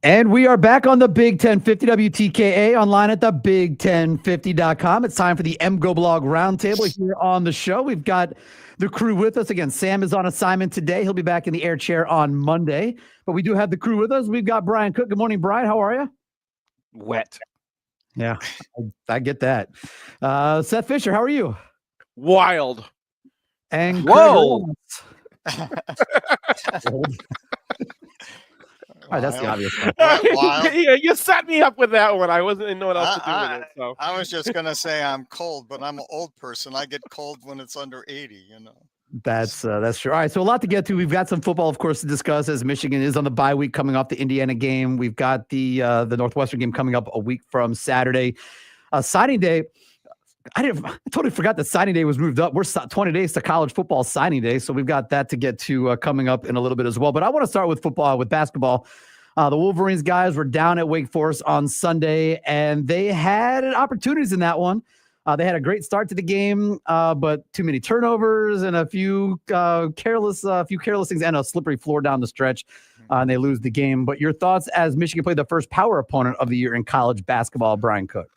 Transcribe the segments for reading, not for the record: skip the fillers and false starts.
And we are back on the Big 1050 WTKA online at the big1050.com. It's time for the MGoBlog Roundtable here on the show. We've got the crew with us. Again, Sam is on assignment today. He'll be back in the air chair on Monday. But we do have the crew with us. We've got Brian Cook. Good morning, Brian. How are you? Wet. Yeah, I get that. Seth Fisher, how are you? Wild. And whoa. All right, that's the obvious one. Yeah, you set me up with that one. I wasn't know what else to do with it. So I was just gonna say I'm cold, but I'm an old person. I get cold when it's under 80. You know. That's true. All right, so a lot to get to. We've got some football, of course, to discuss as Michigan is on the bye week coming off the Indiana game. We've got the Northwestern game coming up a week from Saturday. Signing day. I totally forgot that signing day was moved up. We're 20 days to college football signing day, so we've got that to get to coming up in a little bit as well. But I want to start with football, with basketball. The Wolverines guys were down at Wake Forest on Sunday, and they had opportunities in that one. They had a great start to the game, but too many turnovers and a few careless things and a slippery floor down the stretch, and they lose the game. But your thoughts as Michigan played the first power opponent of the year in college basketball, Brian Cook?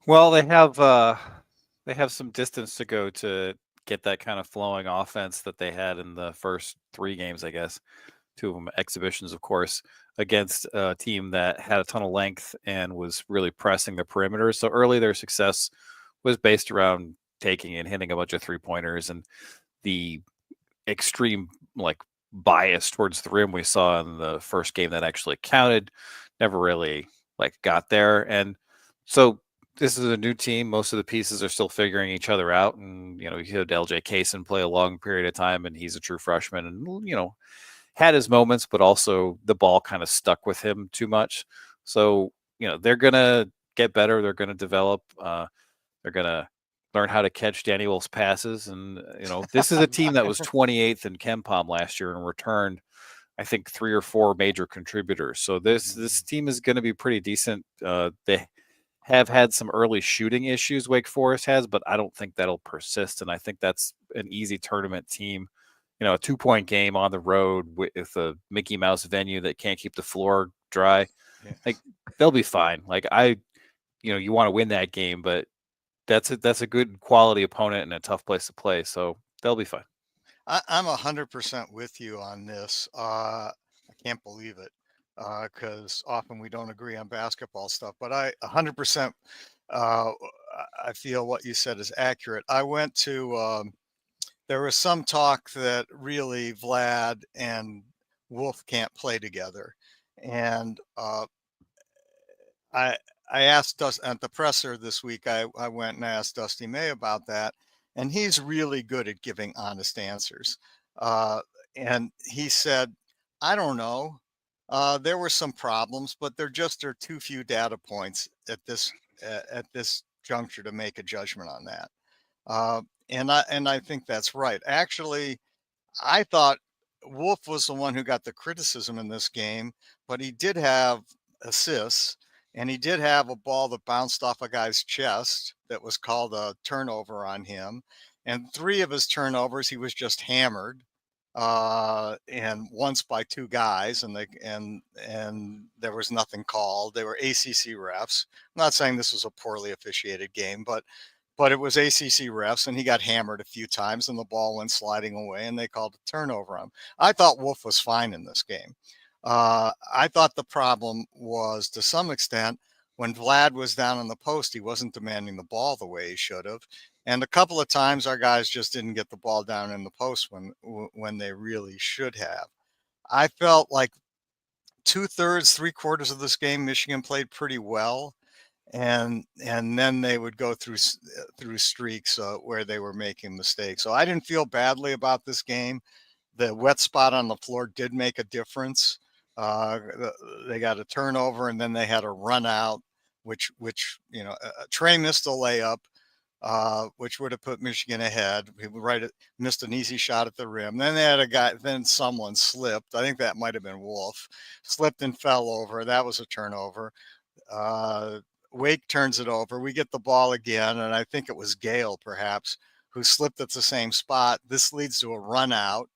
Well, they have some distance to go to get that kind of flowing offense that they had in the first 3 games, I guess. 2 of them exhibitions, of course, against a team that had a ton of length and was really pressing the perimeter. So early their success was based around taking and hitting a bunch of 3-pointers, and the extreme bias towards the rim we saw in the first game that actually counted never really got there. And so this is a new team. Most of the pieces are still figuring each other out. And, you had LJ Kaysen play a long period of time, and he's a true freshman and, had his moments, but also the ball kind of stuck with him too much. So, they're going to get better. They're going to develop. They're going to learn how to catch Danny Wolf's passes. And, this is a team that was 28th in KenPom last year and returned, I think, 3 or 4 major contributors. So this team is going to be pretty decent. They have had some early shooting issues, Wake Forest has, but I don't think that'll persist. And I think that's an easy tournament team. A 2-point game on the road with a Mickey Mouse venue that can't keep the floor dry. Yeah. They'll be fine. You want to win that game, but that's a good quality opponent and a tough place to play. So they'll be fine. I'm 100% with you on this. I can't believe it because often we don't agree on basketball stuff, but I 100% I feel what you said is accurate. I went to there was some talk that really Vlad and Wolf can't play together. And I asked at the presser this week, I went and asked Dusty May about that. And he's really good at giving honest answers. And he said, I don't know. There were some problems, but there are too few data points at this juncture to make a judgment on that. And I think that's right. Actually, I thought Wolf was the one who got the criticism in this game, but he did have assists, and he did have a ball that bounced off a guy's chest that was called a turnover on him. And 3 of his turnovers, he was just hammered, and once by 2 guys, and there was nothing called. They were ACC refs. I'm not saying this was a poorly officiated game, but it was ACC refs, and he got hammered a few times, and the ball went sliding away, and they called a turnover on him. I thought Wolf was fine in this game. I thought the problem was, to some extent, when Vlad was down in the post, he wasn't demanding the ball the way he should have. And a couple of times our guys just didn't get the ball down in the post when they really should have. I felt like 2/3, 3/4 of this game, Michigan played pretty well. And then they would go through streaks where they were making mistakes. So I didn't feel badly about this game. The wet spot on the floor did make a difference. They got a turnover, and then they had a run out, which Trey missed a layup, which would have put Michigan ahead. He missed an easy shot at the rim. Then they had a guy. Then someone slipped. I think that might have been Wolf. Slipped and fell over. That was a turnover. Wake turns it over. We get the ball again, and I think it was Gale, perhaps, who slipped at the same spot. This leads to a run out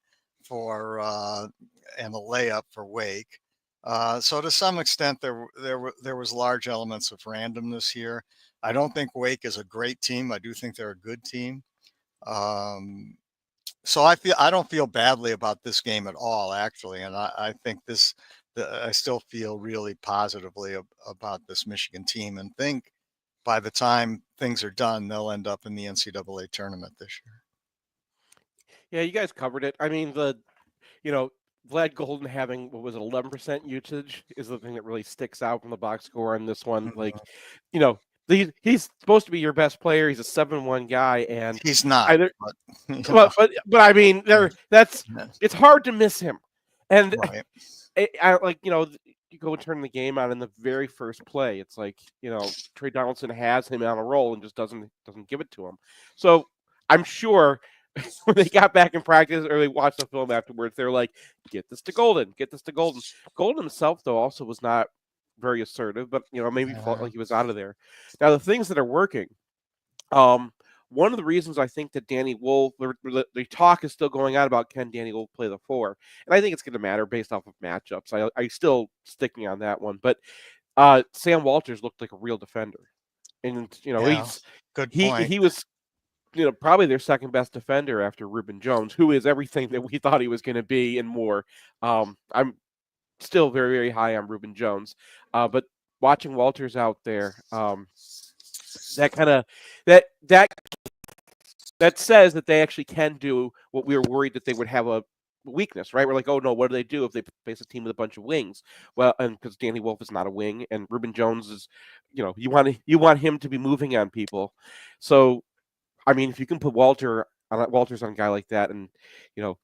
and a layup for Wake. So to some extent, there was large elements of randomness here. I don't think Wake is a great team. I do think they're a good team. So I don't feel badly about this game at all, actually, and I think I still feel really positively about this Michigan team, and think by the time things are done, they'll end up in the NCAA tournament this year. Yeah, you guys covered it. I mean, Vlad Golden having, what was it, 11% usage is the thing that really sticks out from the box score on this one. Like, you know, he's supposed to be your best player. He's a 7-1 guy, and He's not. either, but I mean, it's hard to miss him. And right. you go and turn the game on in the very first play. It's like, Trey Donaldson has him on a roll and just doesn't give it to him. So I'm sure when they got back in practice or they watched the film afterwards, they're like, get this to Golden. Golden himself, though, also was not very assertive, but, maybe felt like he was out of there. Now, the things that are working, one of the reasons I think that Danny Wolf, the talk is still going on about can Danny Wolf play the 4, and I think it's going to matter based off of matchups. I still sticking on that one, but Sam Walters looked like a real defender, and good point. He was probably their second best defender after Reuben Jones, who is everything that we thought he was going to be and more. I'm still very, very high on Reuben Jones, but watching Walters out there, that says that they actually can do what we were worried that they would have a weakness, right? We're like, oh no, what do they do if they face a team with a bunch of wings? Well, and because Danny Wolf is not a wing, and Reuben Jones is, you want him to be moving on people. So, I mean, if you can put Walters on a guy like that, and you're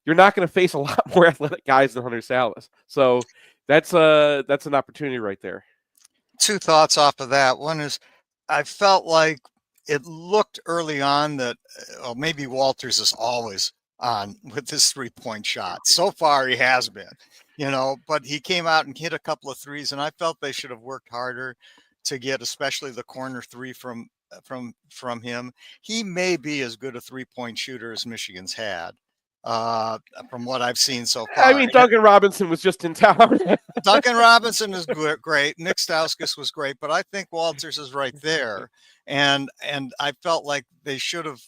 not going to face a lot more athletic guys than Hunter Salas. So that's an opportunity right there. Two thoughts off of that. One is, I felt like it looked early on that maybe Walters is always on with his 3-point shot. So far, he has been, but he came out and hit a couple of threes, and I felt they should have worked harder to get, especially the corner 3 from him. He may be as good a 3-point shooter as Michigan's had, from what I've seen so far. I mean, Duncan Robinson was just in town. Duncan Robinson is great. Nick Stauskas was great, but I think Walters is right there. And I felt like they should have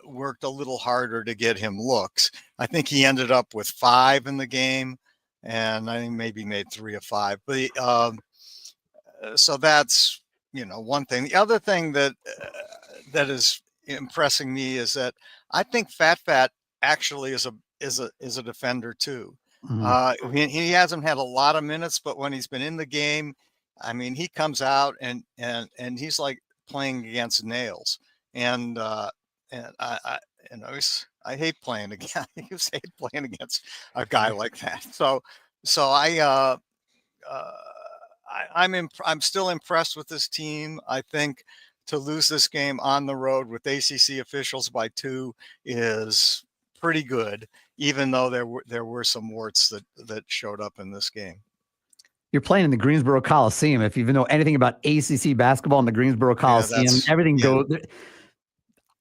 worked a little harder to get him looks. I think he ended up with 5 in the game, and I think maybe made 3 of 5. But so that's one thing. The other thing that is impressing me is that I think Fat actually is a defender too. Mm-hmm. He hasn't had a lot of minutes, but when he's been in the game, I mean, he comes out and he's like playing against nails. And I hate playing against. I hate playing against a guy like that. So I'm still impressed with this team. I think to lose this game on the road with ACC officials by 2 is pretty good, even though there were some warts that showed up in this game. You're playing in the Greensboro Coliseum. If you even know anything about ACC basketball in the Greensboro Coliseum, everything goes.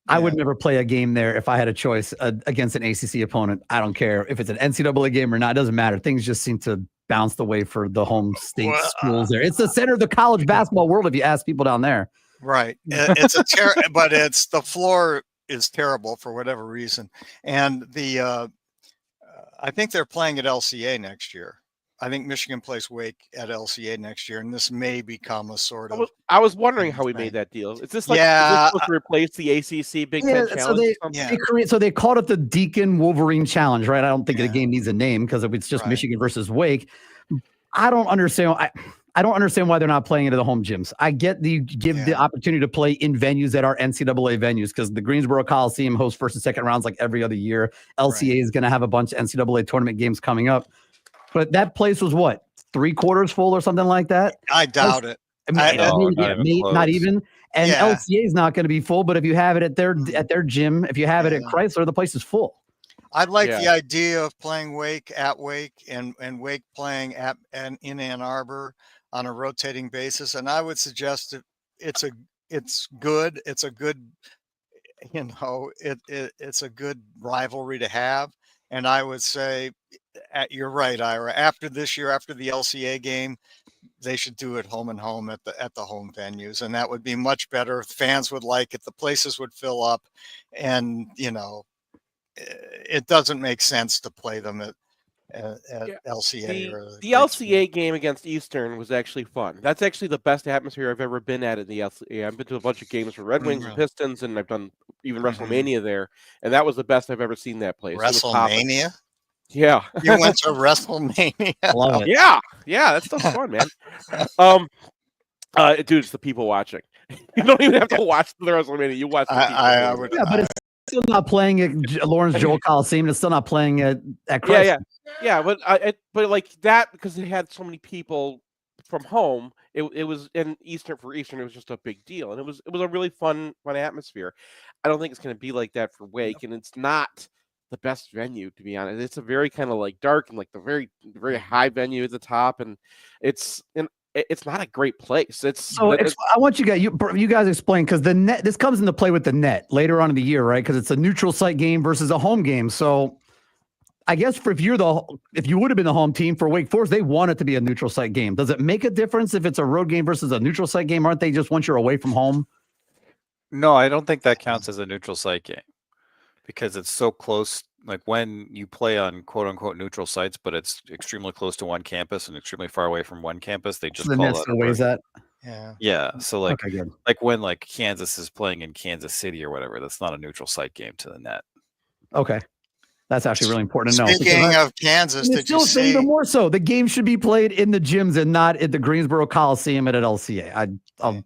I would never play a game there if I had a choice against an ACC opponent. I don't care if it's an NCAA game or not. It doesn't matter. Things just seem to bounce the way for the home state schools there. It's the center of the college basketball world if you ask people down there. Right. It's but the floor is terrible for whatever reason. And I think they're playing at LCA next year. I think Michigan plays Wake at LCA next year, and this may become a sort of. I was wondering how we made that deal. Is this supposed to replace the ACC Big Ten Challenge? So they called it the Deacon Wolverine Challenge, right? I don't think the game needs a name because it's just Michigan versus Wake. I don't understand. I don't understand why they're not playing it at the home gyms. I get you give the opportunity to play in venues that are NCAA venues because the Greensboro Coliseum hosts first and second rounds like every other year. LCA is going to have a bunch of NCAA tournament games coming up. But that place was what, 3/4 full or something like that? I doubt it. Not even. And LCA is not going to be full. But if you have it at their gym, if you have it at Chrysler, the place is full. I like the idea of playing Wake at Wake and Wake playing in Ann Arbor on a rotating basis. And I would suggest it's good. It's a good, it's a good rivalry to have. And I would say, you're right, Ira. After this year, after the LCA game, they should do it home and home at the home venues, and that would be much better. Fans would like it. The places would fill up, and it doesn't make sense to play them at LCA or the LCA game against Eastern was actually fun. That's actually the best atmosphere I've ever been at the LCA. I've been to a bunch of games for Red Wings and Pistons, and I've done even WrestleMania there, and that was the best I've ever seen that place. WrestleMania? Yeah. You went to WrestleMania? Love it. Yeah, that stuff's fun, man. Dude, it's the people watching. You don't even have to watch the WrestleMania. You watch the people. But it's still not playing at Lawrence Joel Coliseum. It's still not playing at Christ. Yeah. But like that, because it had so many people from home. It was in Eastern for Eastern. It was just a big deal, and it was a really fun atmosphere. I don't think it's going to be like that for Wake, and it's not the best venue, to be honest. It's a very kind of like dark and like the very high venue at the top, and it's not a great place. I want you guys explain, because the net, this comes into play with the net later on in the year, right? Because it's a neutral site game versus a home game. So I guess if you would have been the home team for Wake Forest, they want it to be a neutral site game. Does it make a difference if it's a road game versus a neutral site game? Aren't they just once you're away from home? No, I don't think that counts as a neutral site game, because it's so close. Like when you play on quote unquote neutral sites, but it's extremely close to one campus and extremely far away from one campus, they just the call net still weighs that. Yeah. So like, okay, good. Like when like Kansas is playing in Kansas City or whatever, that's not a neutral site game to the net. Okay. That's actually really important to know. Speaking of Kansas, did you see? Even more so, the game should be played in the gyms and not at the Greensboro Coliseum and at LCA. I'm going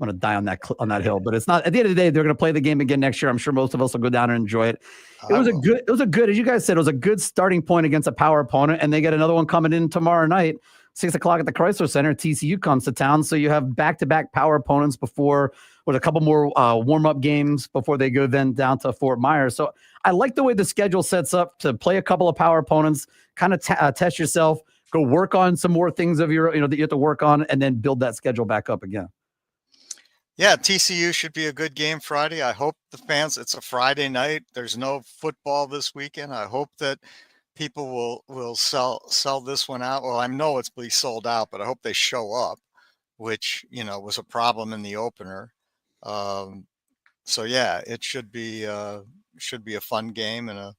to die on that hill, but it's not. At the end of the day, they're going to play the game again next year. I'm sure most of us will go down and enjoy it. It was a good, as you guys said, it was a good starting point against a power opponent, and they get another one coming in tomorrow night, 6:00 at the Chrysler Center. TCU comes to town, so you have back-to-back power opponents before, with a couple more warm-up games before they go then down to Fort Myers. So I like the way the schedule sets up to play a couple of power opponents, kind of test yourself, go work on some more things of your, that you have to work on, and then build that schedule back up again. Yeah, TCU should be a good game Friday. I hope the fans, it's a Friday night. There's no football this weekend. I hope that people will sell this one out. Well, I know it's be sold out, but I hope they show up, which, was a problem in the opener. So yeah, it should be a fun game and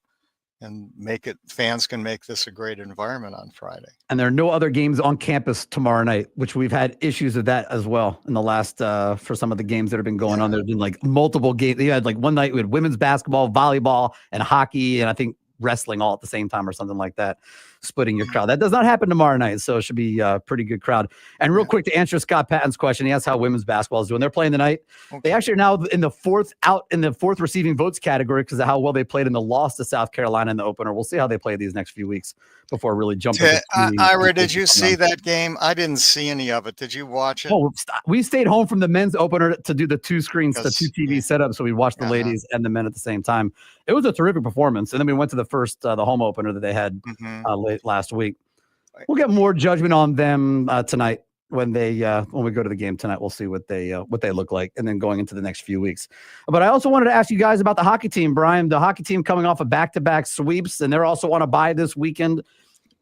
fans can make this a great environment on Friday. And there are no other games on campus tomorrow night, which we've had issues with that as well in the last, for some of the games that have been going on. There's been like multiple games. You had like one night we had women's basketball, volleyball, and hockey, and I think wrestling all at the same time or something like that, splitting your crowd. That does not happen tomorrow night, so it should be a pretty good crowd. And real quick, to answer Scott Patton's question, he asked how women's basketball is doing. They're playing tonight. Okay. They actually are now in the fourth receiving votes category because of how well they played in the loss to South Carolina in the opener. We'll see how they play these next few weeks before really jumping. Ira, did you see that game? I didn't see any of it. Did you watch it? Oh, we stayed home from the men's opener to do the two screens, the two TV setup, so we watched the ladies and the men at the same time. It was a terrific performance, and then we went to the first, the home opener that they had late last week. We'll get more judgment on them tonight when we go to the game tonight. We'll see what they look like, and then going into the next few weeks. But I also wanted to ask you guys about the hockey team, Brian. The hockey team coming off of back-to-back sweeps, and they're also on a bye this weekend.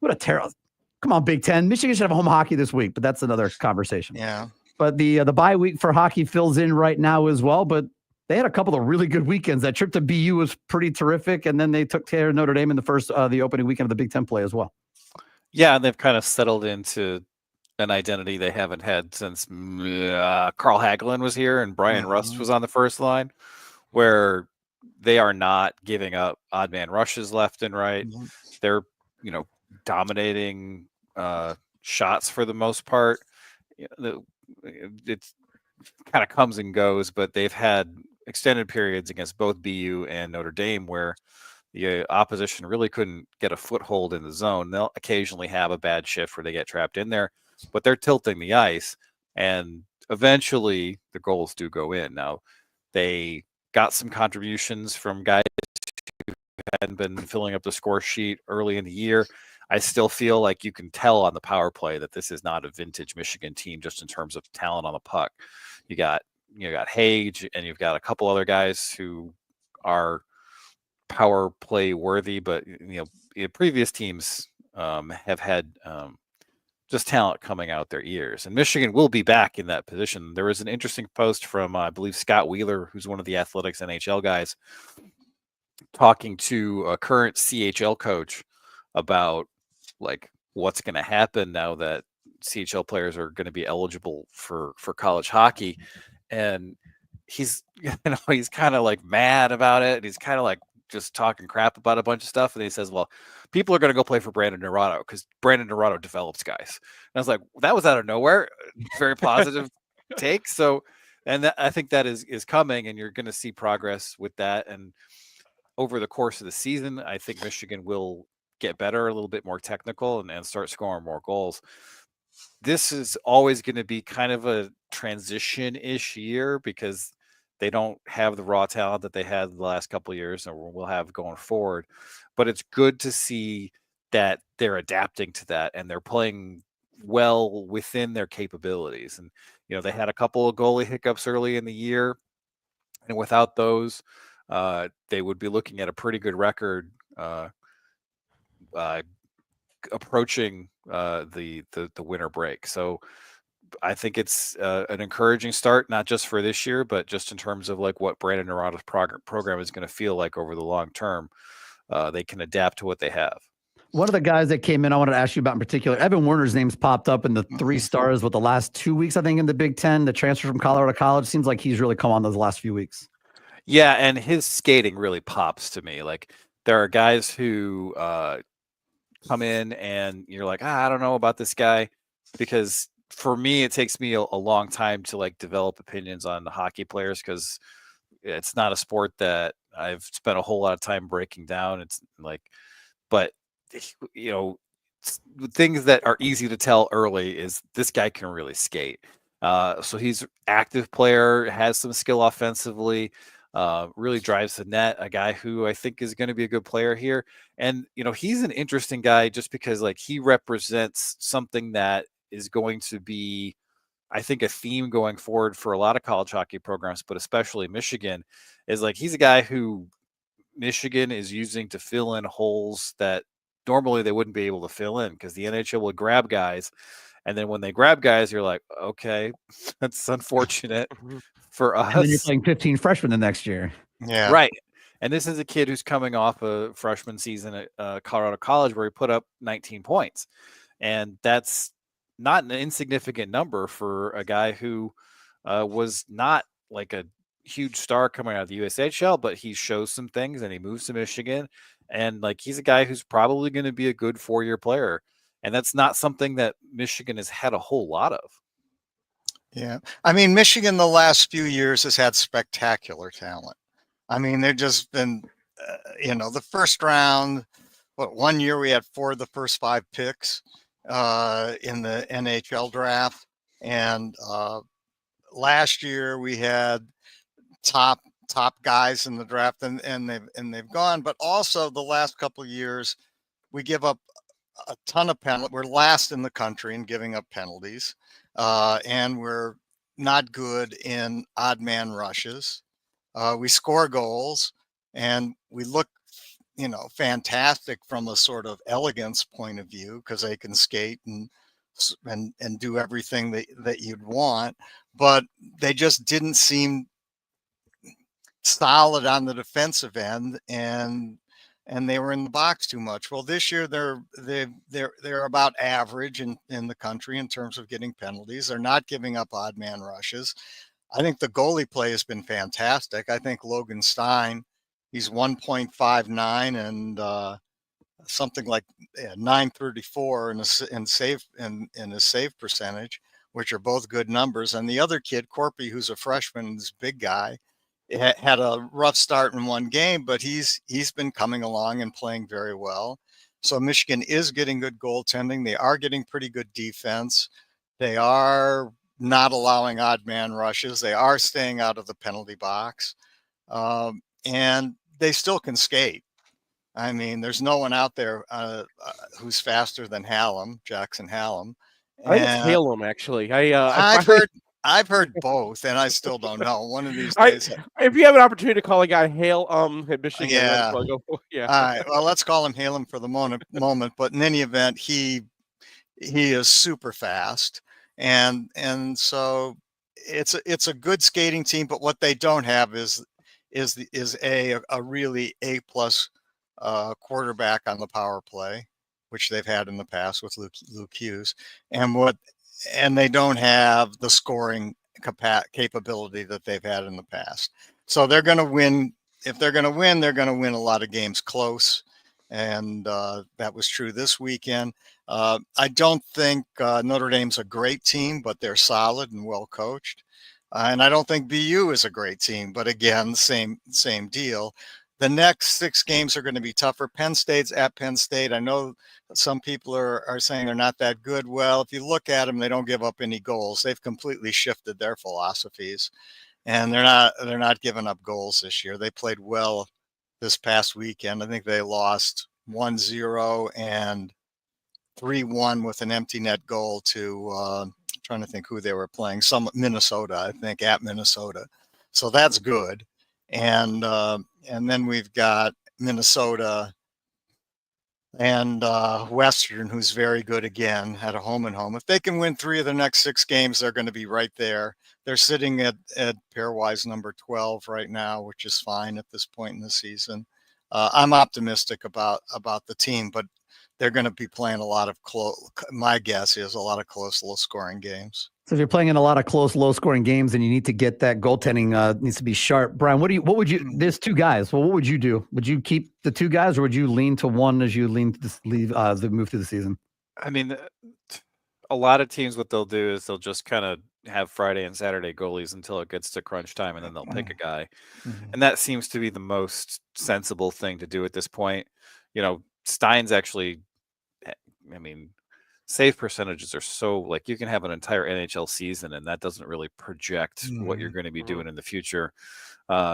What a terrible! Come on, Big Ten. Michigan should have home hockey this week, but that's another conversation. Yeah. But the bye week for hockey fills in right now as well. But they had a couple of really good weekends. That trip to BU was pretty terrific, and then they took care of Notre Dame in the opening weekend of the Big Ten play as well. Yeah, and they've kind of settled into an identity they haven't had since Carl Hagelin was here and Brian Rust was on the first line, where they are not giving up odd man rushes left and right. They're dominating shots for the most part. It's kind of comes and goes, but they've had extended periods against both BU and Notre Dame where the opposition really couldn't get a foothold in the zone. They'll occasionally have a bad shift where they get trapped in there, but they're tilting the ice, and eventually the goals do go in. Now, they got some contributions from guys who hadn't been filling up the score sheet early in the year. I still feel like you can tell on the power play that this is not a vintage Michigan team just in terms of talent on the puck. You got Hage, and you've got a couple other guys who are power play worthy, but previous teams have had just talent coming out their ears, and Michigan will be back in that position. There was an interesting post from I believe Scott Wheeler, who's one of the Athletics NHL guys, talking to a current CHL coach about like what's going to happen now that CHL players are going to be eligible for college hockey, and he's he's kind of like mad about it, and he's kind of like just talking crap about a bunch of stuff, and he says, well, people are going to go play for Brandon Naurato because Brandon Naurato develops guys. And I was like, that was out of nowhere. Very positive take. So, and I think that is coming, and you're going to see progress with that. And over the course of the season, I think Michigan will get better, a little bit more technical, and start scoring more goals. This is always going to be kind of a transition-ish year because they don't have the raw talent that they had the last couple of years, or will have going forward. But it's good to see that they're adapting to that and they're playing well within their capabilities. And they had a couple of goalie hiccups early in the year, and without those, they would be looking at a pretty good record approaching the winter break. So I think it's an encouraging start, not just for this year, but just in terms of like what Brandon Naurato's program is going to feel like over the long term. They can adapt to what they have. One of the guys that came in, I wanted to ask you about in particular, Evan Werner's name's popped up in the 3 stars with the last 2 weeks, I think, in the Big Ten. The transfer from Colorado College seems like he's really come on those last few weeks. Yeah, and his skating really pops to me. Like there are guys who come in and you're like, I don't know about this guy, because for me, it takes me a long time to like develop opinions on the hockey players because it's not a sport that I've spent a whole lot of time breaking down. It's like, but things that are easy to tell early is this guy can really skate. So he's active player, has some skill offensively, really drives the net, a guy who I think is going to be a good player here. And, he's an interesting guy just because like he represents something that is going to be, I think, a theme going forward for a lot of college hockey programs, but especially Michigan, is like he's a guy who Michigan is using to fill in holes that normally they wouldn't be able to fill in because the NHL will grab guys. And then when they grab guys, you're like, okay, that's unfortunate for us. And then you're playing 15 freshmen the next year. Yeah. Right. And this is a kid who's coming off a freshman season at Colorado College where he put up 19 points. And that's not an insignificant number for a guy who was not like a huge star coming out of the USHL, but he shows some things and he moves to Michigan. And like he's a guy who's probably going to be a good 4-year player. And that's not something that Michigan has had a whole lot of. Yeah. I mean, Michigan the last few years has had spectacular talent. I mean, they've just been, the first round, 1 year we had 4 of the first 5 picks in the NHL draft. And last year we had top guys in the draft and they've gone, but also the last couple of years we give up a ton of penalties. We're last in the country in giving up penalties, and we're not good in odd man rushes. We score goals, and we look, fantastic from a sort of elegance point of view because they can skate and do everything that you'd want, but they just didn't seem solid on the defensive end, and they were in the box too much. Well, this year they're about average in the country in terms of getting penalties. They're not giving up odd man rushes. I think the goalie play has been fantastic. I think Logan Stein, he's 1.59 and something like 934 in his save percentage, which are both good numbers. And the other kid, Corpy, who's a freshman, this big guy, had a rough start in one game, but he's been coming along and playing very well. So Michigan is getting good goaltending. They are getting pretty good defense. They are not allowing odd man rushes. They are staying out of the penalty box, and they still can skate. I mean, there's no one out there who's faster than Jackson Hallam. I think it's Hallam, actually. I've heard I've heard both, and I still don't know. One of these I, days. if you have an opportunity to call a guy Hail at Michigan, Yeah. that's what I go for. Yeah. All right. Well, let's call him Halen for the moment. But in any event, he is super fast, and so it's a good skating team. But what they don't have is a really A+ quarterback on the power play, which they've had in the past with Luke Hughes, and they don't have the scoring capability that they've had in the past. So they're going to win. If they're going to win, they're going to win a lot of games close, and that was true this weekend. I don't think Notre Dame's a great team, but they're solid and well coached. And I don't think BU is a great team, but again, same deal. The next 6 games are going to be tougher. Penn State's at Penn State. I know some people are saying they're not that good. Well, if you look at them, they don't give up any goals. They've completely shifted their philosophies, and they're not giving up goals this year. They played well this past weekend. I think they lost 1-0 and 3-1 with an empty net goal to trying to think who they were playing. Some Minnesota, I think, at Minnesota. So that's good. And then we've got Minnesota and Western, who's very good again at a home and home. If they can win 3 of the next 6 games, they're going to be right there. They're sitting at pairwise number 12 right now, which is fine at this point in the season. I'm optimistic about the team, but they're going to be playing a lot of my guess is a lot of close, low-scoring games. So if you're playing in a lot of close, low-scoring games, and you need to get that goaltending needs to be sharp. Brian, what would you? There's 2 guys. Well, what would you do? Would you keep the 2 guys, or would you lean to one as you lean to the move through the season? I mean, a lot of teams, what they'll do is they'll just kind of have Friday and Saturday goalies until it gets to crunch time, and then they'll pick a guy. And that seems to be the most sensible thing to do at this point. Stein's actually, I mean, save percentages are so, like, you can have an entire NHL season and that doesn't really project what you're going to be doing in the future.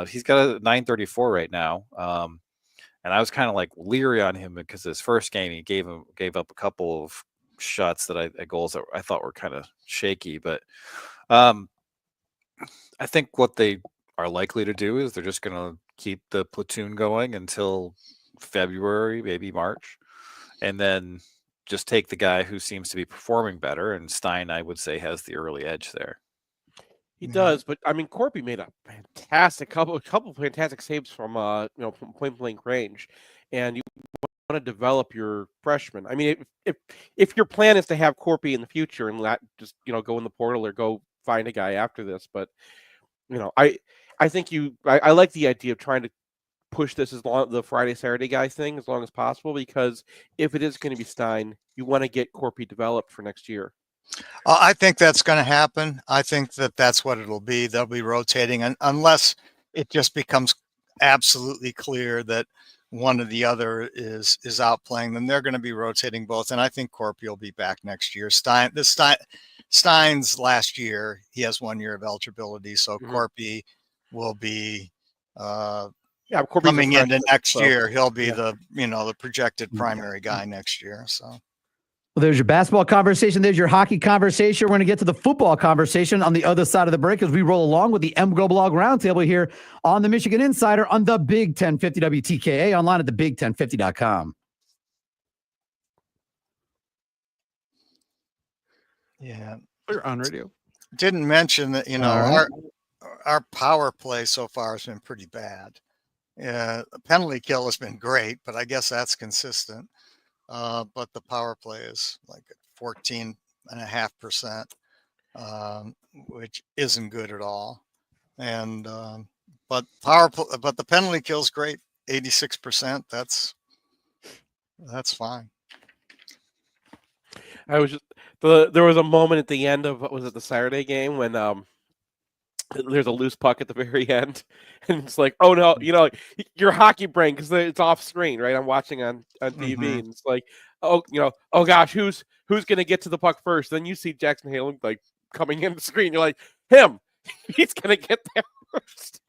He's got a 934 right now. And I was kind of like leery on him because his first game, he gave up a couple of shots goals that I thought were kind of shaky, but I think what they are likely to do is they're just going to keep the platoon going until February, maybe March, and then just take the guy who seems to be performing better. And Stein, I would say, has the early edge there. He does, but I mean, Corpy made a fantastic couple fantastic saves from from point blank range, and you want to develop your freshman. I mean, if your plan is to have Corpy in the future and not just go in the portal or go find a guy after this, but I think I like the idea of trying to push this the Friday Saturday guy thing as long as possible, because if it is going to be Stein, you want to get Corpy developed for next year. I think that's going to happen. I think that's what it'll be. They'll be rotating, unless it just becomes absolutely clear that one or the other is outplaying them. They're going to be rotating both, and I think Corpy will be back next year. Stein's last year, he has 1 year of eligibility, so Corpy will be coming into next year. He'll be the projected primary guy next year. So. Well, there's your basketball conversation. There's your hockey conversation. We're going to get to the football conversation on the other side of the break as we roll along with the MGoBlog Roundtable here on the Michigan Insider on the Big 1050 WTKA, online at thebig1050.com. Yeah. We're on radio. Didn't mention that, our power play so far has been pretty bad. The penalty kill has been great, but I guess that's consistent. But the power play is like 14.5%, which isn't good at all. And but the penalty kill is great, 86%. That's fine. There was a moment at the end of, what was it, the Saturday game when there's a loose puck at the very end, and it's like, oh no, your hockey brain, because it's off screen, right? I'm watching on TV, and it's like, oh gosh, who's gonna get to the puck first? Then you see Jackson Halen like coming in the screen. You're like, him, he's gonna get there first.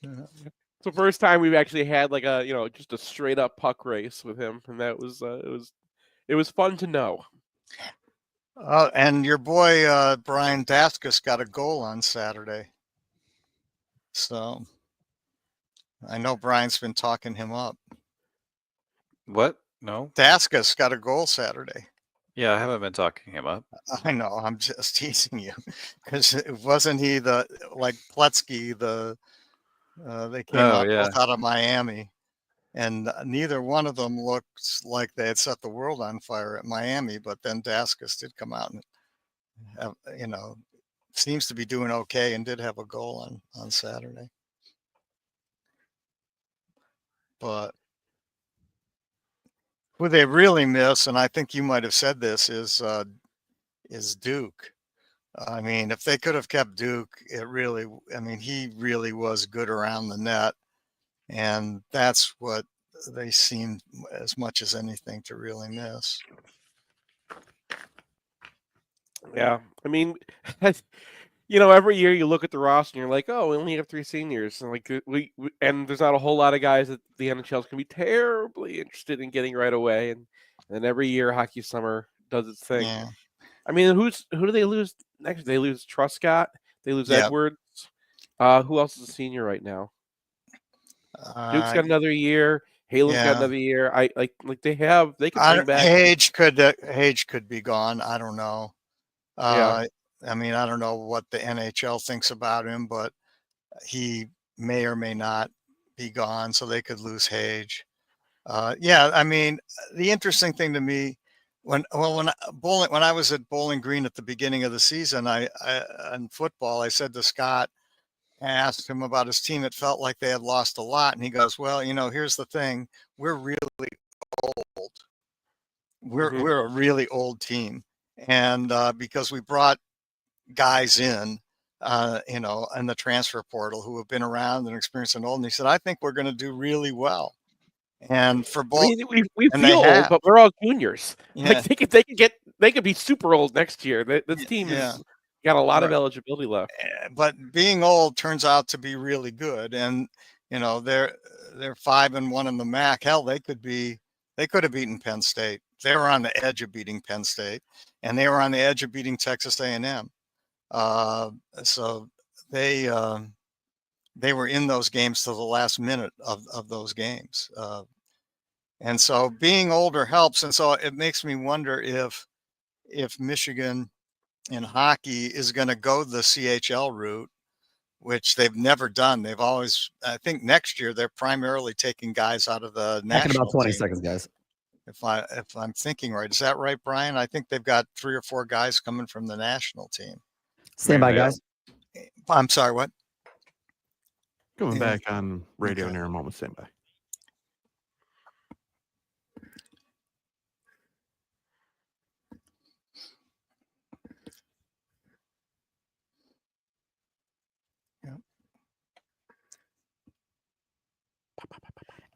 It's the first time we've actually had like a just a straight up puck race with him, and that was it was fun to know. And your boy Brian Daskus got a goal on Saturday. So I know Brian's been talking him up. What? No. Daskus got a goal Saturday. Yeah, I haven't been talking him up. I know. I'm just teasing you because wasn't he like Pletsky? They came Oh out yeah. both out of Miami, and neither one of them looks like they had set the world on fire at Miami. But then Daskus did come out and seems to be doing okay and did have a goal on Saturday. But who they really miss, and I think you might have said this, is Duke. I mean, if they could have kept Duke, he really was good around the net, and that's what they seem as much as anything to really miss. Yeah, I mean, every year you look at the roster and you're like, oh, we only have 3 seniors, and like and there's not a whole lot of guys that the NHL's can be terribly interested in getting right away, and then every year hockey summer does its thing. Yeah. I mean, who do they lose next? They lose Truscott, they lose Yep. Edwards. Who else is a senior right now? Duke's got another year. Halen's got another year. They can bring back. Hage could be gone. I don't know. Yeah. I mean, I don't know what the NHL thinks about him, but he may or may not be gone, so they could lose Hage. I mean, the interesting thing to me, when I was at Bowling Green at the beginning of the season, in football, I said to Scott, I asked him about his team. It felt like they had lost a lot, and he goes, "Well, here's the thing: we're really old. We're a really old team, and because we brought guys in, in the transfer portal who have been around and experienced and old." And he said, "I think we're going to do really well." And for both, we feel old, but we're all juniors. Yeah. Like they could be super old next year. This team has got a lot of eligibility left. But being old turns out to be really good, and they're 5-1 in the MAC. Hell, they could have beaten Penn State. They were on the edge of beating Penn State, and they were on the edge of beating Texas A&M. So they were in those games to the last minute of those games. And so being older helps. And so it makes me wonder if Michigan in hockey is going to go the CHL route, which they've never done. They've always, I think next year, they're primarily taking guys out of the national about 20 team. seconds, guys. If I'm thinking right. Is that right, Brian? I think they've got 3 or 4 guys coming from the national team. Stand by, guys. I'm sorry, what? Coming back on radio near a moment. Stand by.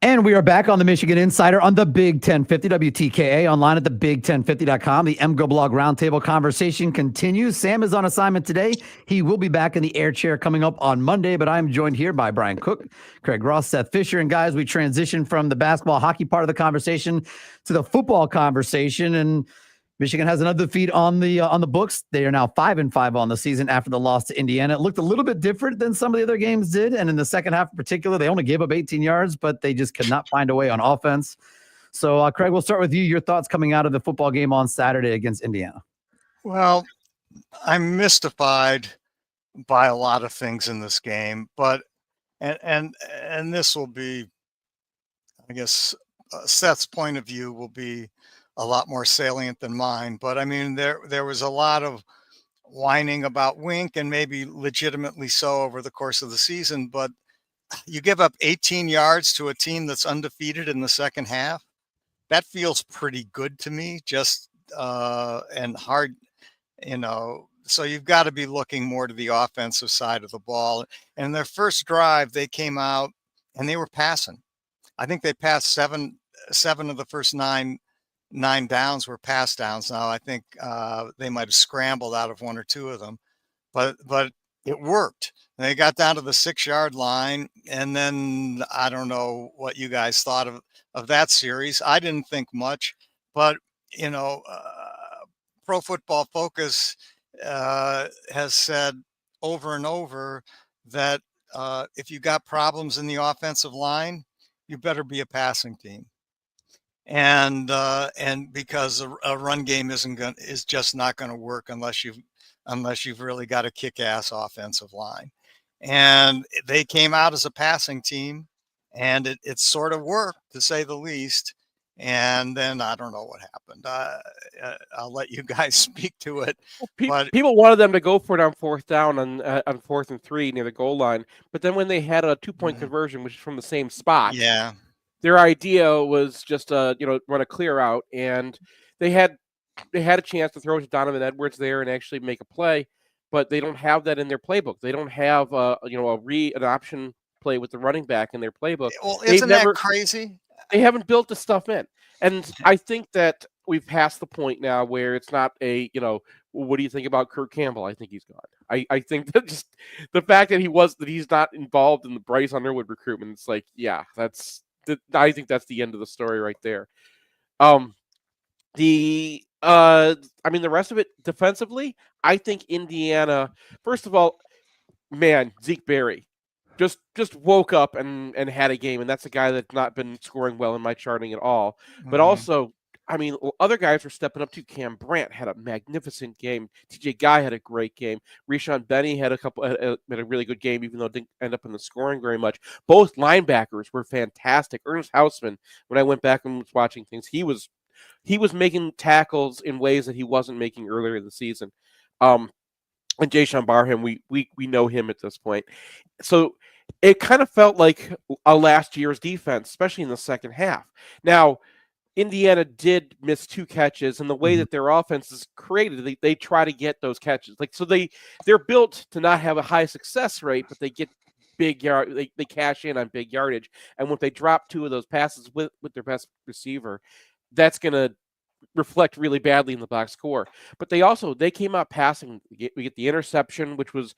And we are back on the Michigan Insider on the Big 1050 WTKA, online at the big1050.com. The MGoBlog Roundtable conversation continues. Sam is on assignment today. He will be back in the air chair coming up on Monday, but I'm joined here by Brian Cook, Craig Ross, Seth Fisher. And guys, we transition from the basketball hockey part of the conversation to the football conversation. And Michigan has another defeat on the books. They are now 5-5 on the season after the loss to Indiana. It looked a little bit different than some of the other games did. And in the second half in particular, they only gave up 18 yards, but they just could not find a way on offense. So, Craig, we'll start with you. Your thoughts coming out of the football game on Saturday against Indiana. Well, I'm mystified by a lot of things in this game, but and this will be, I guess, Seth's point of view will be a lot more salient than mine. But I mean, there was a lot of whining about Wink, and maybe legitimately so over the course of the season. But you give up 18 yards to a team that's undefeated in the second half. That feels pretty good to me, just and hard, So you've got to be looking more to the offensive side of the ball. And their first drive, they came out and they were passing. I think they passed seven of the first nine downs were pass downs. Now I think they might have scrambled out of 1 or 2 of them, but it worked. They got down to the 6-yard line, and then I don't know what you guys thought of that series. I didn't think much, but Pro Football Focus has said over and over that if you got problems in the offensive line, you better be a passing team. And because a run game is just not going to work unless you've really got a kick-ass offensive line. And they came out as a passing team, and it sort of worked, to say the least. And then I don't know what happened. I'll let you guys speak to it. But People wanted them to go for it on fourth down on 4th and 3 near the goal line, but then when they had a 2-point conversion, which is from the same spot, yeah, their idea was just run a clear out, and they had a chance to throw it to Donovan Edwards there and actually make a play, but they don't have that in their playbook. They don't have an option play with the running back in their playbook. well, isn't that crazy? They haven't built the stuff in. And I think that we've passed the point now where it's not what do you think about Kirk Campbell? I think he's gone. I think that just the fact that he's not involved in the Bryce Underwood recruitment, it's like, yeah, I think that's the end of the story right there. The rest of it defensively, I think Indiana, first of all, man, Zeke Berry just woke up and had a game, and that's a guy that's not been scoring well in my charting at all. But also, other guys were stepping up too. Cam Brandt had a magnificent game. TJ Guy had a great game. Rishon Benny had a really good game, even though it didn't end up in the scoring very much. Both linebackers were fantastic. Ernest Hausman, when I went back and was watching things, he was making tackles in ways that he wasn't making earlier in the season. And Jason Barham, we know him at this point. So it kind of felt like a last year's defense, especially in the second half. Now, Indiana did miss 2 catches, and the way that their offense is created, they try to get those catches. So they're built to not have a high success rate, but they get big yard. They cash in on big yardage, and when they drop 2 of those passes with their best receiver, that's going to reflect really badly in the box score. But they came out passing. We get the interception, which was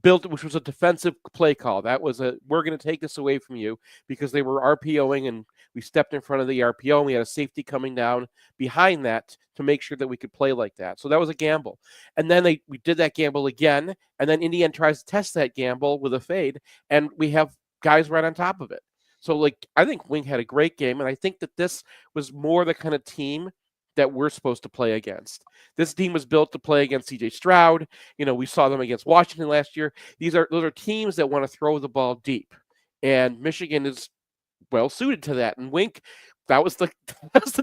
a defensive play call. That was we're going to take this away from you, because they were RPOing, and we stepped in front of the RPO, and we had a safety coming down behind that to make sure that we could play like that. So that was a gamble. And then we did that gamble again, and then Indiana tries to test that gamble with a fade, and we have guys right on top of it. So I think Wink had a great game, and I think that this was more the kind of team that we're supposed to play against. This team was built to play against CJ Stroud. We saw them against Washington last year. Those are teams that want to throw the ball deep, and Michigan is well suited to that. And Wink, that was the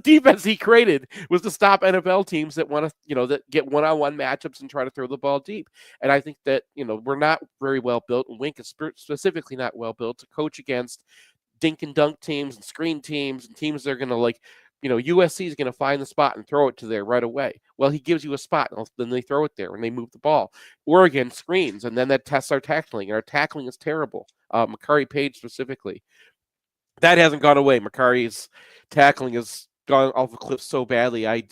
defense he created, was to stop NFL teams that want to that get one-on-one matchups and try to throw the ball deep. And I think that we're not very well built, and Wink is specifically not well built to coach against dink and dunk teams and screen teams and teams that are going to USC is going to find the spot and throw it to there right away. Well, he gives you a spot, and then they throw it there, and they move the ball. Oregon screens, and then that tests our tackling, and our tackling is terrible. Makari Page specifically. That hasn't gone away. Makari's tackling has gone off a cliff so badly, I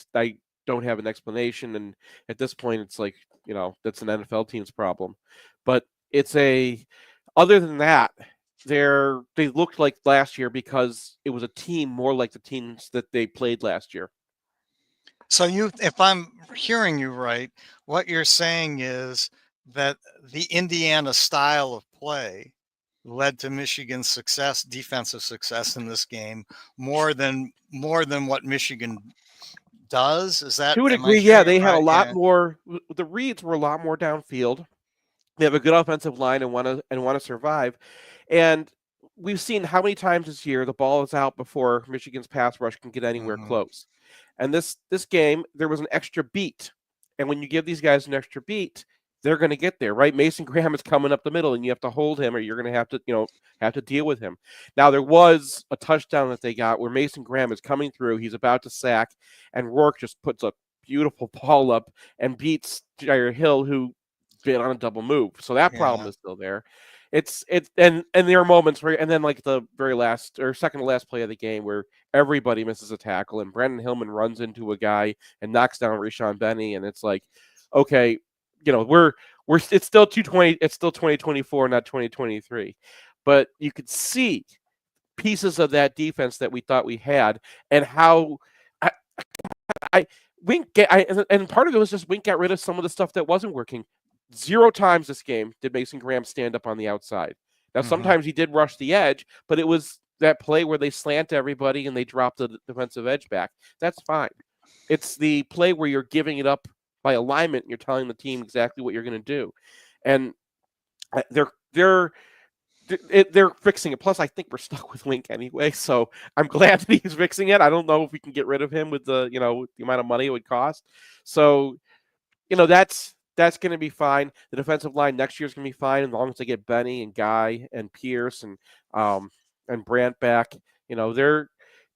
don't have an explanation, and at this point, it's like, that's an NFL team's problem. But other than that, they looked like last year because it was a team more like the teams that they played last year. So if I'm hearing you right, what you're saying is that the Indiana style of play led to Michigan's success, defensive success in this game, more than what Michigan does. Is that to a degree? Yeah, they had a lot more. The reads were a lot more downfield. They have a good offensive line and want to survive. And we've seen how many times this year the ball is out before Michigan's pass rush can get anywhere close. And this game, there was an extra beat. And when you give these guys an extra beat, they're going to get there, right? Mason Graham is coming up the middle, and you have to hold him, or you're going to have to deal with him. Now, there was a touchdown that they got where Mason Graham is coming through. He's about to sack, and Rourke just puts a beautiful ball up and beats Jair Hill, who been on a double move. So that problem is still there. And there are moments where, and then the very last or second to last play of the game where everybody misses a tackle, and Brendan Hillman runs into a guy and knocks down Rishon Benny, and it's like, okay, it's still 2024, not 2023. But you could see pieces of that defense that we thought we had, and how and part of it was just Wink got rid of some of the stuff that wasn't working. 0 times this game did Mason Graham stand up on the outside. Now, sometimes he did rush the edge, but it was that play where they slant everybody and they drop the defensive edge back. That's fine. It's the play where you're giving it up by alignment and you're telling the team exactly what you're going to do. And they're fixing it. Plus, I think we're stuck with Wink anyway, so I'm glad that he's fixing it. I don't know if we can get rid of him with the amount of money it would cost. So, that's going to be fine. The defensive line next year is going to be fine as long as they get Benny and Guy and Pierce and Brandt back.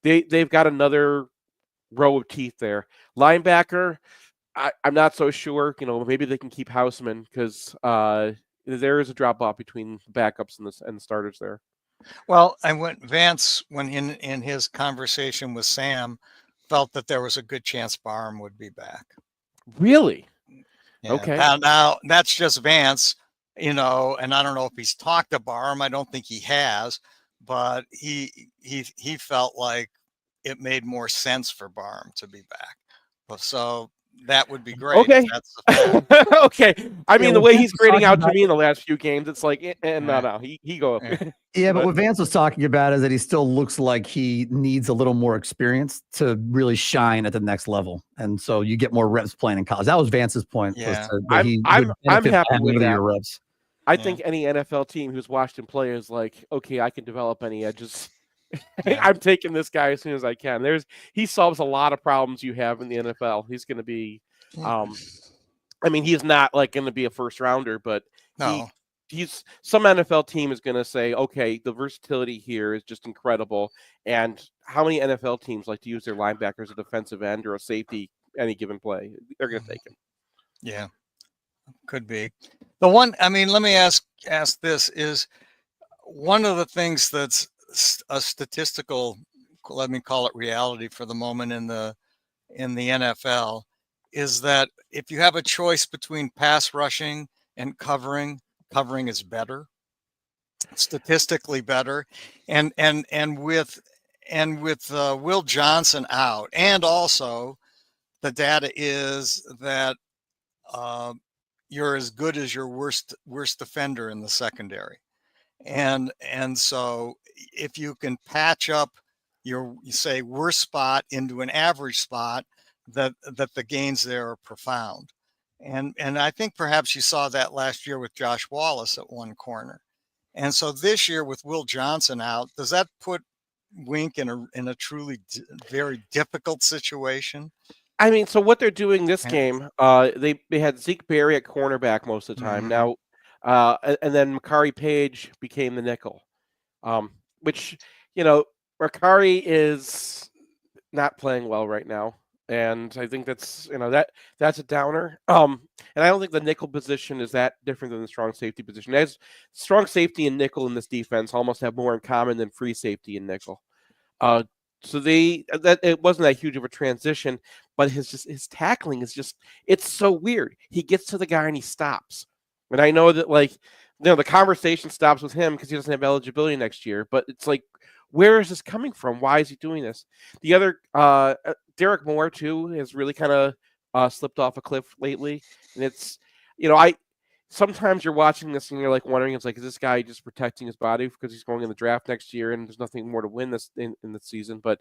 They've got another row of teeth there. Linebacker, I'm not so sure. Maybe they can keep Houseman because there is a drop off between backups and the starters there. Well, Vance, when in his conversation with Sam, felt that there was a good chance Barham would be back. Really? Yeah. Okay. Now that's just Vance, and I don't know if he's talked to Barham. I don't think he has, but he felt like it made more sense for Barham to be back. So that would be great. Okay. Okay. I mean, the way he's grading out to me in the last few games, it's like, no, he go. Yeah, but what Vance was talking about is that he still looks like he needs a little more experience to really shine at the next level, and so you get more reps playing in college. That was Vance's point. Yeah, I'm happy with that. Reps. I think any NFL team who's watched him play is like, okay, I can develop any edges. I'm taking this guy as soon as I can. He solves a lot of problems you have in the NFL. He's going to be, he's not like going to be a first rounder, but no. He's some NFL team is going to say, okay, the versatility here is just incredible. And how many NFL teams like to use their linebackers as a defensive end or a safety any given play? They're going to take him. Yeah, could be. The one, let me ask this, is one of the things that's a statistical, let me call it reality for the moment in the NFL, is that if you have a choice between pass rushing and covering is better, statistically better, and with Will Johnson out, and also the data is that you're as good as your worst defender in the secondary, and so if you can patch up your worst spot into an average spot, that the gains there are profound. And I think perhaps you saw that last year with Josh Wallace at one corner. And so this year with Will Johnson out, does that put Wink in a truly very difficult situation? So what they're doing this game, they had Zeke Berry at cornerback most of the time. Now, and then Makari Page became the nickel, which, Makari is not playing well right now. And I think that's a downer. And I don't think the nickel position is that different than the strong safety position. As strong safety and nickel in this defense almost have more in common than free safety and nickel. So it wasn't that huge of a transition, but his tackling is it's so weird. He gets to the guy and he stops. And I know that the conversation stops with him because he doesn't have eligibility next year, but it's like, where is this coming from? Why is he doing this? The other, Derek Moore, too, has really kind of slipped off a cliff lately. And it's, sometimes you're watching this and you're wondering, is this guy just protecting his body because he's going in the draft next year and there's nothing more to win this in the season? But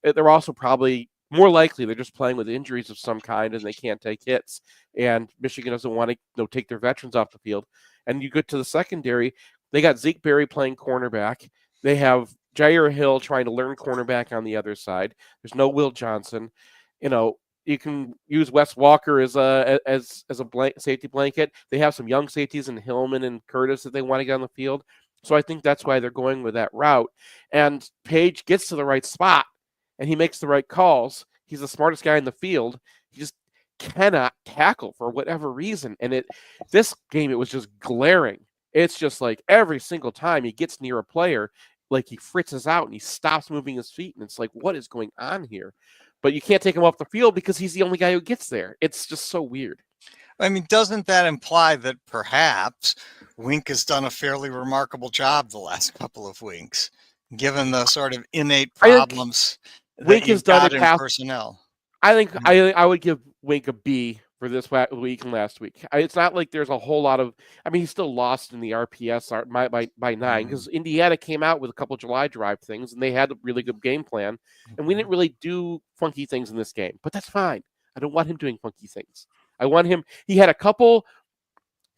they're also probably more likely they're just playing with injuries of some kind and they can't take hits. And Michigan doesn't want to take their veterans off the field. And you get to the secondary, they got Zeke Berry playing cornerback. They have Jair Hill trying to learn cornerback on the other side. There's no Will Johnson. You can use Wes Walker as a safety blanket. They have some young safeties in Hillman and Curtis that they want to get on the field. So I think that's why they're going with that route. And Page gets to the right spot and he makes the right calls. He's the smartest guy in the field. He just cannot tackle for whatever reason. And this game, it was just glaring. It's just like every single time he gets near a player, he fritzes out and he stops moving his feet. And it's like, what is going on here? But you can't take him off the field because he's the only guy who gets there. It's just so weird. Doesn't that imply that perhaps Wink has done a fairly remarkable job the last couple of weeks, given the sort of innate problems Wink has done it in personnel? I think I would give Wink a B for this week and last week. It's not like there's a whole lot of. I mean, he still lost in the RPS by 9 because Indiana came out with a couple July drive things and they had a really good game plan, and we didn't really do funky things in this game. But that's fine. I don't want him doing funky things. I want him. He had a couple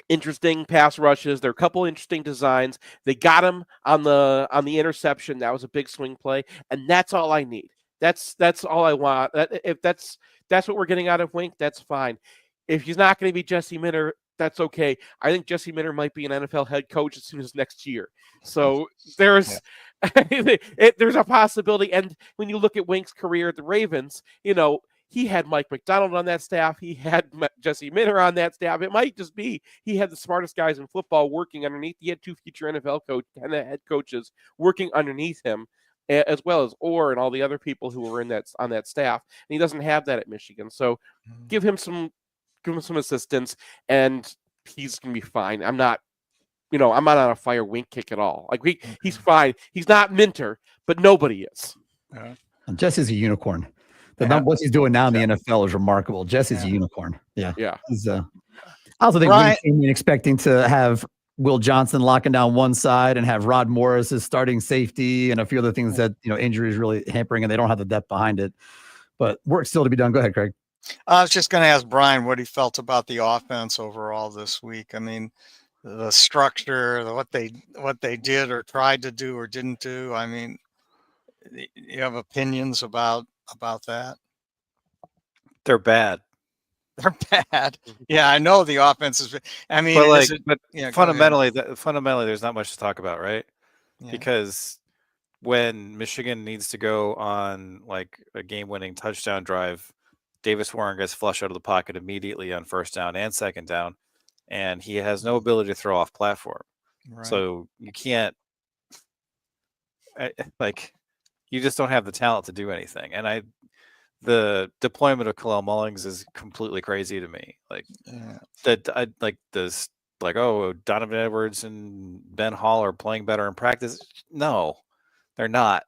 interesting pass rushes. There are a couple interesting designs. They got him on the interception. That was a big swing play, and that's all I need. That's all I want. If that's what we're getting out of Wink, that's fine. If he's not going to be Jesse Minter, that's okay. I think Jesse Minter might be an NFL head coach as soon as next year. So there's there's a possibility. And when you look at Wink's career at the Ravens, he had Mike McDonald on that staff. He had Jesse Minter on that staff. It might just be he had the smartest guys in football working underneath. He had 2 future NFL head coaches working underneath him, as well as Orr and all the other people who were on that staff. And he doesn't have that at Michigan. So give him some assistance, and he's gonna be fine. I'm not on a fire Wink kick at all. Like he's fine. He's not Minter, but nobody is. And Jesse's a unicorn. What he's doing now in the NFL is remarkable. Jesse's a unicorn. Yeah. He's, I also think we came in expecting to have Will Johnson locking down one side and have Rod Morris as starting safety and a few other things that, injuries really hampering, and they don't have the depth behind it. But work still to be done. Go ahead, Craig. I was just going to ask Brian what he felt about the offense overall this week. I mean, the structure, what they did or tried to do or didn't do. I mean, you have opinions about that? They're bad. They're bad. Yeah, I know the offense is. I mean, but fundamentally, there's not much to talk about, right? Yeah. Because when Michigan needs to go on like a game-winning touchdown drive, Davis Warren gets flushed out of the pocket immediately on first down and second down, and he has no ability to throw off platform. Right. So you can't you just don't have the talent to do anything. And the deployment of Kalel Mullings is completely crazy to me. Donovan Edwards and Ben Hall are playing better in practice. No, they're not.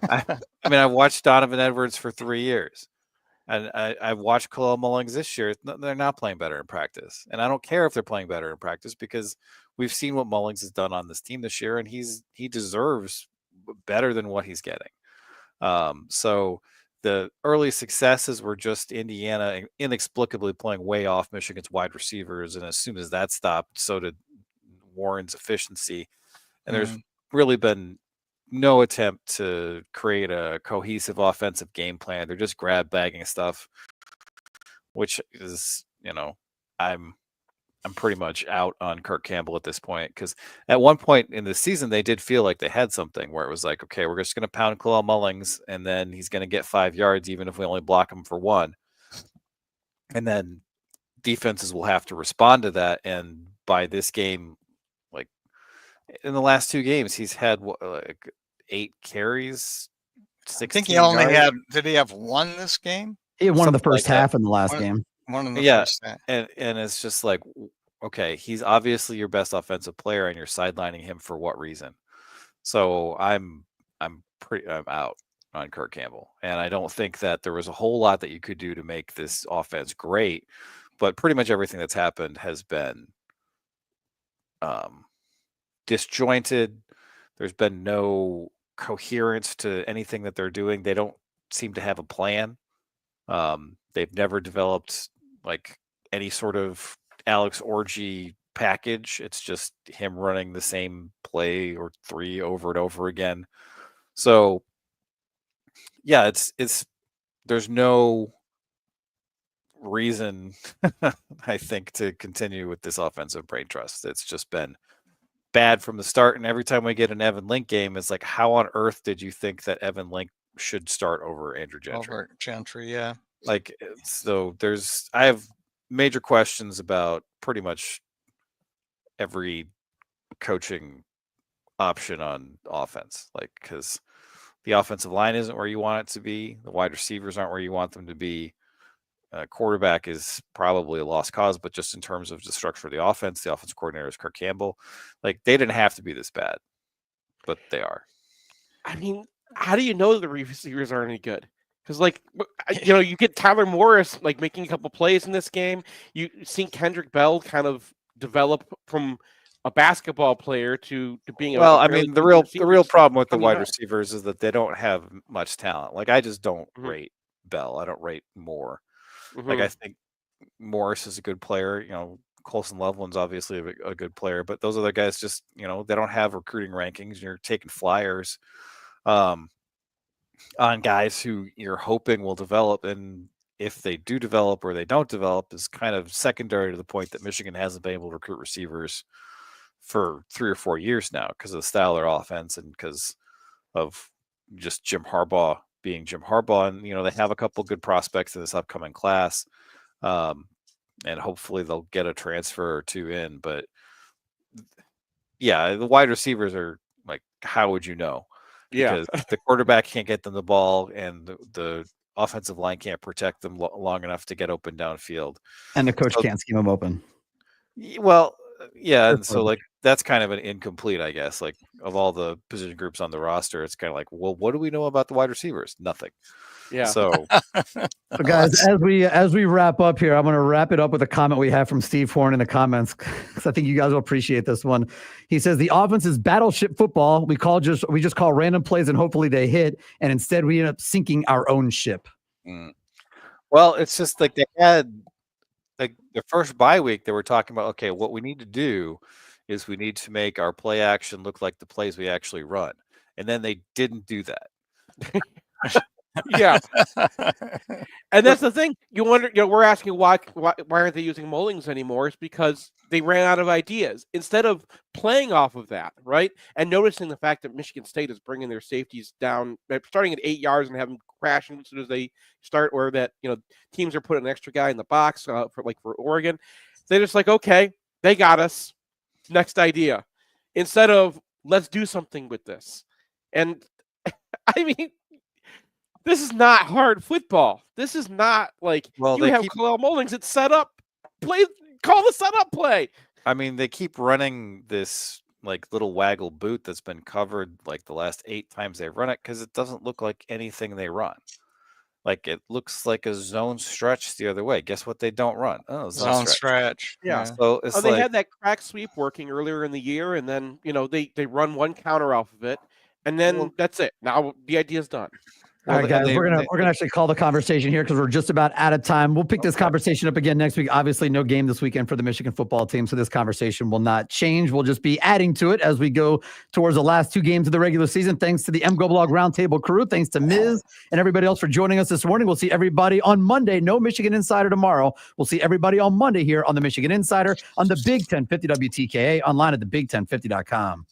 I mean, I've watched Donovan Edwards for 3 years, and I've watched Kalel Mullings this year. They're not playing better in practice, and I don't care if they're playing better in practice because we've seen what Mullings has done on this team this year, and he deserves better than what he's getting. So the early successes were just Indiana inexplicably playing way off Michigan's wide receivers, and as soon as that stopped, so did Warren's efficiency. And there's really been no attempt to create a cohesive offensive game plan. They're just grab bagging stuff, which is, I'm pretty much out on Kirk Campbell at this point, because at one point in the season, they did feel like they had something where it was like, okay, we're just going to pound Kalel Mullings, and then he's going to get 5 yards, even if we only block him for 1. And then defenses will have to respond to that. And by this game, like in the last 2 games, he's had 8 carries. I think he only had. Did he have 1 this game? He had 1 in the first half in the last game. One in the first half. And it's just like, okay, he's obviously your best offensive player, and you're sidelining him for what reason? So I'm out on Kirk Campbell, and I don't think that there was a whole lot that you could do to make this offense great. But pretty much everything that's happened has been disjointed. There's been no coherence to anything that they're doing. They don't seem to have a plan. They've never developed like any sort of Alex Orgy package. It's just him running the same play or 3 over and over again. So yeah, it's there's no reason I think to continue with this offensive brain trust. It's just been bad from the start, and every time we get an Evan Link game, it's like, how on earth did you think that Evan Link should start over Andrew Gentry? Over Gentry, yeah. Like, so I have major questions about pretty much every coaching option on offense, like, because the offensive line isn't where you want it to be. The wide receivers aren't where you want them to be. Quarterback is probably a lost cause, but just in terms of the structure of the offensive coordinator is Kirk Campbell. Like, they didn't have to be this bad, but they are. I mean, how do you know the receivers aren't any good? Because, like, you get Tyler Morris like making a couple plays in this game. You seen Kendrick Bell kind of develop from a basketball player to being a Well, I fairly mean, the decent real receiver problem with the coming wide back. receivers is that they don't have much talent. Like, I just don't Mhm. rate Bell. I don't rate Moore. Like, Mhm. I think Morris is a good player. Colson Loveland's obviously a good player, but those other guys just, they don't have recruiting rankings. You're taking flyers on guys who you're hoping will develop, and if they do develop or they don't develop is kind of secondary to the point that Michigan hasn't been able to recruit receivers for 3 or 4 years now because of the style of their offense and because of just Jim Harbaugh being Jim Harbaugh. And, they have a couple good prospects in this upcoming class. And hopefully they'll get a transfer or two in. But yeah, the wide receivers are like, how would you know? Yeah. Because the quarterback can't get them the ball and the offensive line can't protect them long enough to get open downfield. And the coach can't scheme them open. Well, yeah. And That's so, what- like, that's kind of an incomplete, I guess. Like, of all the position groups on the roster, it's kind of like, well, what do we know about the wide receivers? Nothing. Yeah. So, So guys, as we wrap up here, I'm going to wrap it up with a comment we have from Steve Horn in the comments because I think you guys will appreciate this one. He says the offense is battleship football. We just call random plays and hopefully they hit, and instead we end up sinking our own ship. well, it's just like they had like the first bye week. They were talking about, okay, what we need to do is we need to make our play action look like the plays we actually run, and then they didn't do that. Yeah. And that's the thing. You wonder, we're asking why aren't they using Mullings anymore? It's because they ran out of ideas. Instead of playing off of that, right? And noticing the fact that Michigan State is bringing their safeties down, starting at 8 yards and have them crash as soon as they start, or that, teams are putting an extra guy in the box for Oregon. They're just like, okay, they got us. Next idea. Instead of let's do something with this. And I mean, this is not hard football. This is not like you have Khalil Mullings. It's set up. Call the setup play. I mean, they keep running this like little waggle boot that's been covered like the last 8 times they've run it because it doesn't look like anything they run. Like it looks like a zone stretch the other way. Guess what they don't run? Oh, Zone stretch. Yeah. So it's they had that crack sweep working earlier in the year, and then they run one counter off of it, and then that's it. Now the idea's done. All right, guys, we're gonna actually call the conversation here because we're just about out of time. We'll pick this conversation up again next week. Obviously, no game this weekend for the Michigan football team, so this conversation will not change. We'll just be adding to it as we go towards the last 2 games of the regular season. Thanks to the MGoBlog Roundtable crew. Thanks to Ms. and everybody else for joining us this morning. We'll see everybody on Monday. No Michigan Insider tomorrow. We'll see everybody on Monday here on the Michigan Insider on the Big 1050 WTKA, online at thebig1050.com.